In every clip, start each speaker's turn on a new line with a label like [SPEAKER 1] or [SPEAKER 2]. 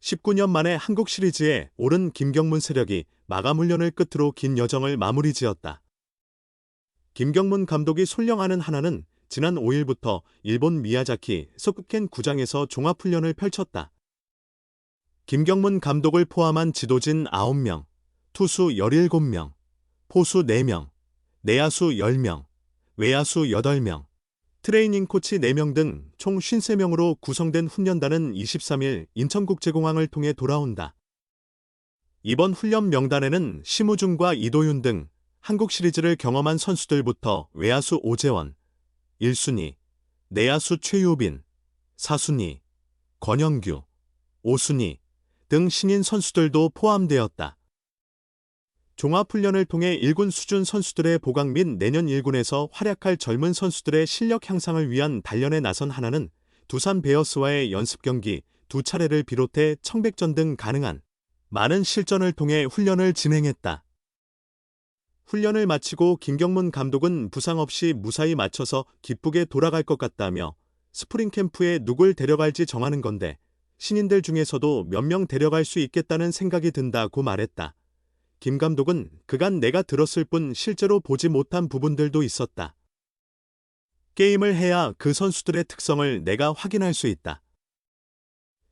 [SPEAKER 1] 19년 만에 한국 시리즈에 오른 김경문 세력이 마감 훈련을 끝으로 긴 여정을 마무리 지었다. 김경문 감독이 손령하는 하나는 지난 5일부터 일본 미야자키 소쿠켄 구장에서 종합훈련을 펼쳤다. 김경문 감독을 포함한 지도진 9명, 투수 17명, 포수 4명, 내야수 10명, 외야수 8명, 트레이닝 코치 4명 등 총 53명으로 구성된 훈련단은 23일 인천국제공항을 통해 돌아온다. 이번 훈련 명단에는 심우중과 이도윤 등 한국 시리즈를 경험한 선수들부터 외야수 오재원, 1순위, 내야수 최유빈, 4순위, 권영규, 5순위 등 신인 선수들도 포함되었다. 종합훈련을 통해 1군 수준 선수들의 보강 및 내년 1군에서 활약할 젊은 선수들의 실력 향상을 위한 단련에 나선 하나는 두산 베어스와의 연습 경기 2차례를 비롯해 청백전 등 가능한 많은 실전을 통해 훈련을 진행했다. 훈련을 마치고 김경문 감독은 부상 없이 무사히 마쳐서 기쁘게 돌아갈 것 같다며 스프링 캠프에 누굴 데려갈지 정하는 건데 신인들 중에서도 몇 명 데려갈 수 있겠다는 생각이 든다고 말했다. 김 감독은 그간 내가 들었을 뿐 실제로 보지 못한 부분들도 있었다. 게임을 해야 그 선수들의 특성을 내가 확인할 수 있다.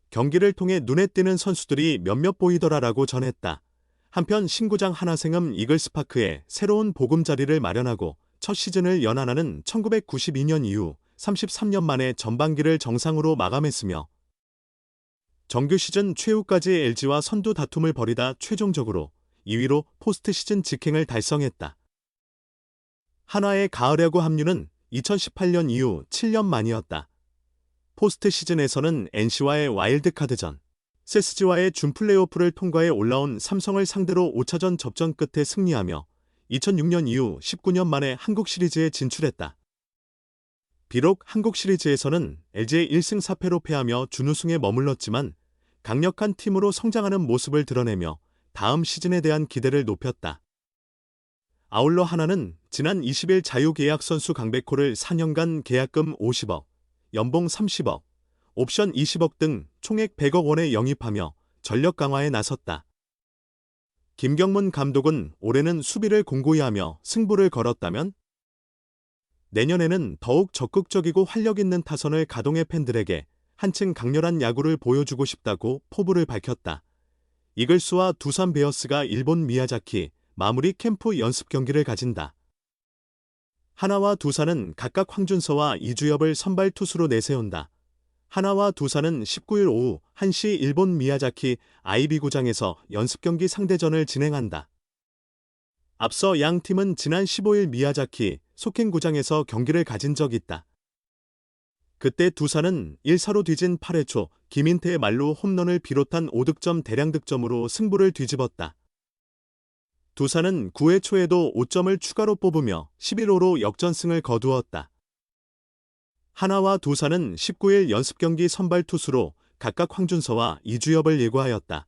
[SPEAKER 1] 경기를 통해 눈에 띄는 선수들이 몇몇 보이더라라고 전했다. 한편 신구장 하나생음 이글스파크에 새로운 보금자리를 마련하고 첫 시즌을 연하나는 1992년 이후 33년 만에 전반기를 정상으로 마감했으며 정규 시즌 최후까지 LG와 선두 다툼을 벌이다 최종적으로 2위로 포스트 시즌 직행을 달성했다. 한화의 가을야구 합류는 2018년 이후 7년 만이었다. 포스트 시즌에서는 NC와의 와일드카드전, SSG와의 준 플레이오프를 통과해 올라온 삼성을 상대로 5차전 접전 끝에 승리하며 2006년 이후 19년 만에 한국 시리즈에 진출했다. 비록 한국 시리즈에서는 LG의 1승 4패로 패하며 준우승에 머물렀지만 강력한 팀으로 성장하는 모습을 드러내며 다음 시즌에 대한 기대를 높였다. 아울러 하나는 지난 20일 자유계약 선수 강백호를 4년간 계약금 50억, 연봉 30억, 옵션 20억 등 총액 100억 원에 영입하며 전력 강화에 나섰다. 김경문 감독은 올해는 수비를 공고히 하며 승부를 걸었다면 내년에는 더욱 적극적이고 활력 있는 타선을 가동해 팬들에게 한층 강렬한 야구를 보여주고 싶다고 포부를 밝혔다. 이글스와 두산 베어스가 일본 미야자키 마무리 캠프 연습 경기를 가진다. 하나와 두산은 각각 황준서와 이주엽을 선발 투수로 내세운다. 하나와 두산은 19일 오후 1시 일본 미야자키 아이비구장에서 연습 경기 상대전을 진행한다. 앞서 양 팀은 지난 15일 미야자키 소켄구장에서 경기를 가진 적이 있다. 그때 두산은 1사로 뒤진 8회 초 김인태의 말로 홈런을 비롯한 5득점 대량 득점으로 승부를 뒤집었다. 두산은 9회 초에도 5점을 추가로 뽑으며 11호로 역전승을 거두었다. 하나와 두산은 19일 연습경기 선발 투수로 각각 황준서와 이주엽을 예고하였다.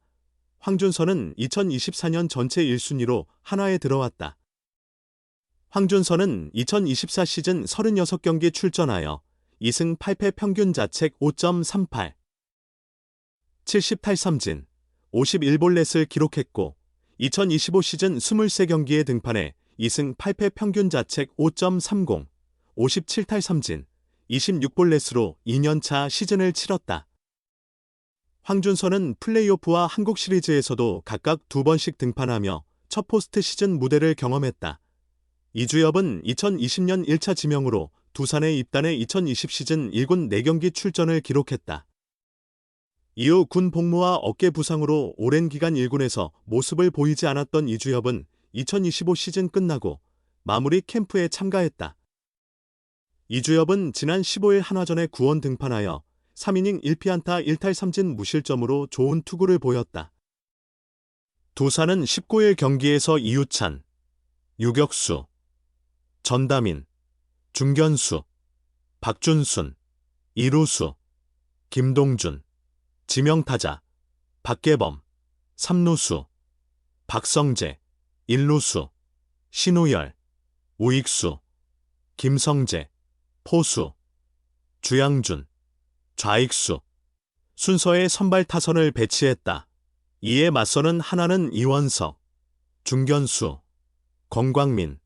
[SPEAKER 1] 황준서는 2024년 전체 1순위로 한화에 들어왔다. 황준서는 2024 시즌 36경기 출전하여 2승 8패 평균 자책 5.38, 70탈삼진, 51볼넷을 기록했고 2025 시즌 23경기에 등판해 2승 8패 평균 자책 5.30, 57탈삼진, 26볼넷으로 2년차 시즌을 치렀다. 황준서는 플레이오프와 한국 시리즈에서도 각각 2번씩 등판하며 첫 포스트 시즌 무대를 경험했다. 이주엽은 2020년 1차 지명으로 두산에 입단해 2020 시즌 1군 4경기 출전을 기록했다. 이후 군 복무와 어깨 부상으로 오랜 기간 1군에서 모습을 보이지 않았던 이주엽은 2025 시즌 끝나고 마무리 캠프에 참가했다. 이주엽은 지난 15일 한화전에 구원 등판하여 3이닝 1피안타 1탈삼진 무실점으로 좋은 투구를 보였다. 두산은 19일 경기에서 이유찬, 유격수, 전다민, 중견수, 박준순, 이루수, 김동준, 지명타자, 박계범, 3루수, 박성재, 1루수, 신우열, 우익수, 김성재, 포수, 주양준, 좌익수, 순서의 선발 타선을 배치했다. 이에 맞서는 하나는 이원석, 중견수, 권광민,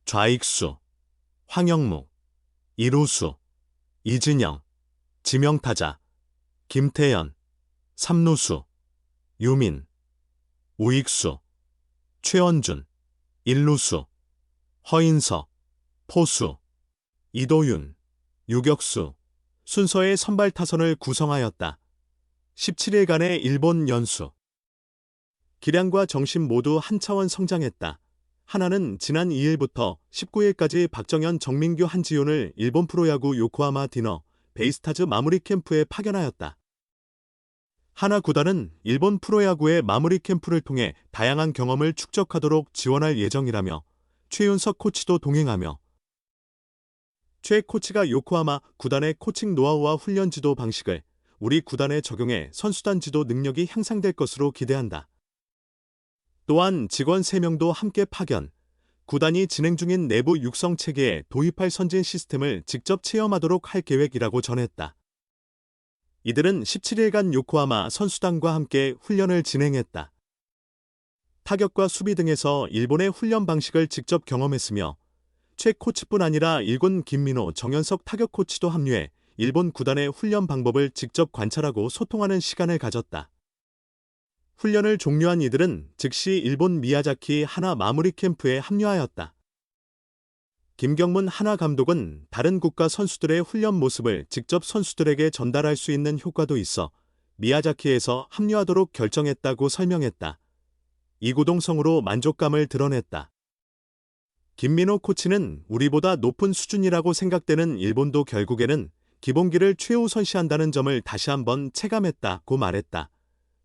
[SPEAKER 1] 좌익수, 황영무, 이루수, 이진영, 지명타자, 김태현, 삼루수, 유민, 우익수, 최원준, 일루수, 허인석, 포수, 이도윤, 유격수, 순서의 선발 타선을 구성하였다. 17일간의 일본 연수. 기량과 정신 모두 한 차원 성장했다. 하나는 지난 2일부터 19일까지 박정현, 정민규, 한지훈을 일본 프로야구 요코하마 디너 베이스타즈 마무리 캠프에 파견하였다. 하나 구단은 일본 프로야구의 마무리 캠프를 통해 다양한 경험을 축적하도록 지원할 예정이라며 최윤석 코치도 동행하며 최 코치가 요코하마 구단의 코칭 노하우와 훈련 지도 방식을 우리 구단에 적용해 선수단 지도 능력이 향상될 것으로 기대한다. 또한 직원 3명도 함께 파견, 구단이 진행 중인 내부 육성 체계에 도입할 선진 시스템을 직접 체험하도록 할 계획이라고 전했다. 이들은 17일간 요코하마 선수단과 함께 훈련을 진행했다. 타격과 수비 등에서 일본의 훈련 방식을 직접 경험했으며 최 코치뿐 아니라 일군 김민호, 정현석 타격 코치도 합류해 일본 구단의 훈련 방법을 직접 관찰하고 소통하는 시간을 가졌다. 훈련을 종료한 이들은 즉시 일본 미야자키 하나 마무리 캠프에 합류하였다. 김경문 하나 감독은 다른 국가 선수들의 훈련 모습을 직접 선수들에게 전달할 수 있는 효과도 있어 미야자키에서 합류하도록 결정했다고 설명했다. 이구동성으로 만족감을 드러냈다. 김민호 코치는 우리보다 높은 수준이라고 생각되는 일본도 결국에는 기본기를 최우선시한다는 점을 다시 한번 체감했다고 말했다.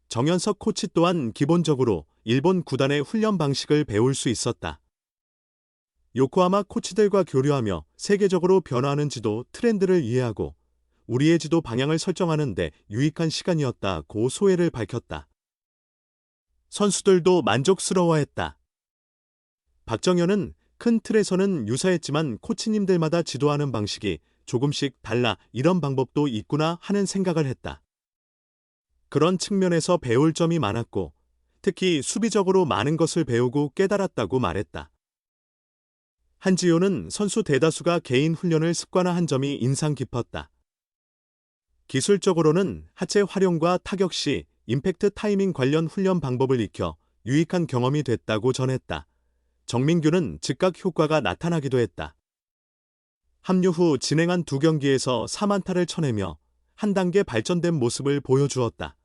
[SPEAKER 1] 정현석 코치 또한 기본적으로 일본 구단의 훈련 방식을 배울 수 있었다. 요코하마 코치들과 교류하며 세계적으로 변화하는 지도 트렌드를 이해하고 우리의 지도 방향을 설정하는 데 유익한 시간이었다고 소회를 밝혔다. 선수들도 만족스러워했다. 박정현은 큰 틀에서는 유사했지만 코치님들마다 지도하는 방식이 조금씩 달라 이런 방법도 있구나 하는 생각을 했다. 그런 측면에서 배울 점이 많았고 특히 수비적으로 많은 것을 배우고 깨달았다고 말했다. 한지효는 선수 대다수가 개인 훈련을 습관화한 점이 인상 깊었다. 기술적으로는 하체 활용과 타격 시 임팩트 타이밍 관련 훈련 방법을 익혀 유익한 경험이 됐다고 전했다. 정민규는 즉각 효과가 나타나기도 했다. 합류 후 진행한 2경기에서 4안타를 쳐내며 한 단계 발전된 모습을 보여주었다.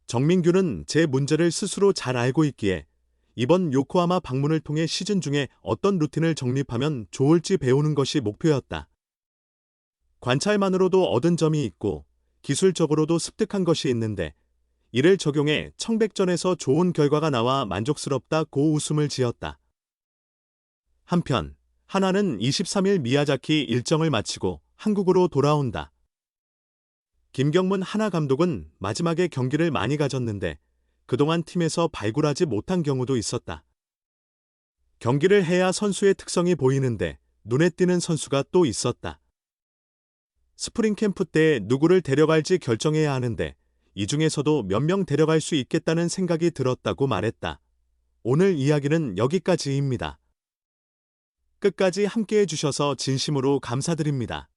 [SPEAKER 1] 정민규는 제 문제를 스스로 잘 알고 있기에 이번 요코하마 방문을 통해 시즌 중에 어떤 루틴을 정립하면 좋을지 배우는 것이 목표였다. 관찰만으로도 얻은 점이 있고 기술적으로도 습득한 것이 있는데 이를 적용해 청백전에서 좋은 결과가 나와 만족스럽다고 웃음을 지었다. 한편 하나는 23일 미야자키 일정을 마치고 한국으로 돌아온다. 김경문 하나 감독은 마지막에 경기를 많이 가졌는데 그동안 팀에서 발굴하지 못한 경우도 있었다. 경기를 해야 선수의 특성이 보이는데 눈에 띄는 선수가 또 있었다. 스프링 캠프 때 누구를 데려갈지 결정해야 하는데 이 중에서도 몇 명 데려갈 수 있겠다는 생각이 들었다고 말했다. 오늘 이야기는 여기까지입니다. 끝까지 함께해 주셔서 진심으로 감사드립니다.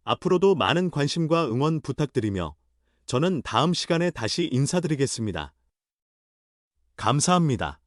[SPEAKER 1] 앞으로도 많은 관심과 응원 부탁드리며 저는 다음 시간에 다시 인사드리겠습니다. 감사합니다.